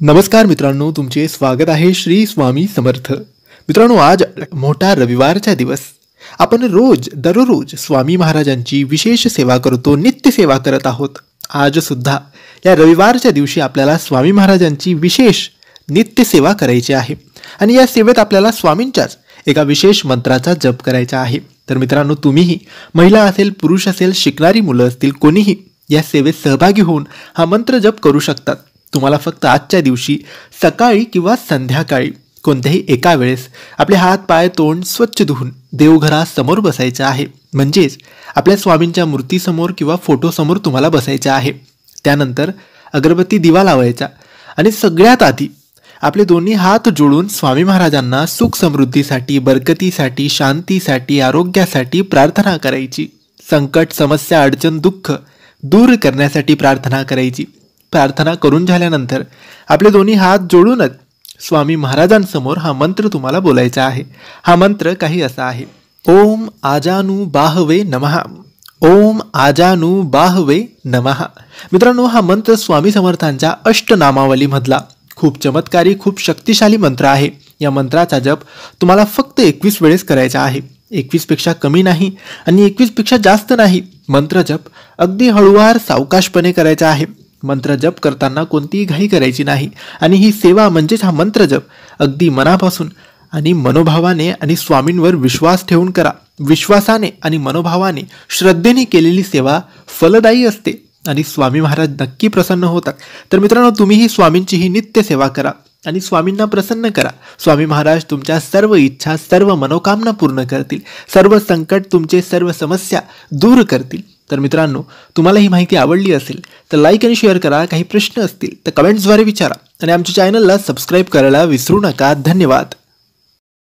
नमस्कार मित्रांनो, तुमचे स्वागत आहे श्री स्वामी समर्थ. मित्रांनो, आज मोठा रविवारचा दिवस. आपण दररोज स्वामी महाराजांची विशेष सेवा करतो, नित्य सेवा करत आहोत. आज सुद्धा या रविवारच्या दिवशी आपल्याला स्वामी महाराजांची विशेष नित्य सेवा करायची आहे आणि या सेवेत आपल्याला स्वामींच्याच एका विशेष मंत्राचा जप करायचा आहे. तर मित्रांनो, तुम्हीही महिला असेल, पुरुष असेल, शिकणारी मुलं असतील, कोणीही या सेवेत सहभागी होऊन हा मंत्र जप करू शकतात. तुम्हाला फक्त आजच्या दिवशी सकाळी किंवा संध्याकाळी कोणत्याही एका वेळेस आपले हात, पाय, तोंड स्वच्छ धुवून देवघरासमोर बसायचं आहे. म्हणजेच आपल्या स्वामींच्या मूर्तीसमोर किंवा फोटोसमोर तुम्हाला बसायचं आहे. त्यानंतर अगरबत्ती दिवा लावायचा आणि सगळ्यात आधी आपले दोन्ही हात जोडून स्वामी महाराजांना सुख समृद्धीसाठी, बरकतीसाठी, शांतीसाठी, आरोग्यासाठी प्रार्थना करायची. संकट, समस्या, अडचण, दुःख दूर करण्यासाठी प्रार्थना करायची. प्रार्थना करून झाल्यानंतर आपले दोन्ही हात जोडूनच स्वामी महाराजांसमोर हा मंत्र तुम्हाला बोलायचा आहे. हा मंत्र काही असा आहे: ओम आजानू बाहवे नमः, ओम आजानू बाहवे नमः. मित्रांनो, हा मंत्र स्वामी समर्थांच्या अष्टनामावलीमधला खूप चमत्कारी, खूप शक्तिशाली मंत्र आहे. या मंत्राचा जप तुम्हाला फक्त 21 वेळेस करायचा आहे. 21 पेक्षा कमी नाही आणि 21 पेक्षा जास्त नाही. मंत्र जप अगदी हळूवार, सावकाशपणे करायचा आहे. मंत्र जप करताना कोणतीही घाई करायची नाही आणि ही सेवा म्हणजेच हा मंत्र जप अगदी मनापासून आणि मनोभावाने आणि स्वामींवर विश्वास ठेवून करा. विश्वासाने आणि मनोभावाने, श्रद्धेने केलेली सेवा फलदायी असते आणि स्वामी महाराज नक्की प्रसन्न होतात. तर मित्रांनो, तुम्हीही स्वामींची ही नित्य सेवा करा आणि स्वामींना प्रसन्न करा. स्वामी महाराज तुमच्या सर्व इच्छा, सर्व मनोकामना पूर्ण करतील. सर्व संकट, तुमचे सर्व समस्या दूर करतील. तर मित्रांनो, तुम्हाला ही माहिती आवडली असेल तर लाईक आणि शेअर करा. काही प्रश्न असतील तर कमेंट्सद्वारे विचारा आणि आमच्या चॅनलला सबस्क्राईब करायला विसरू नका. धन्यवाद.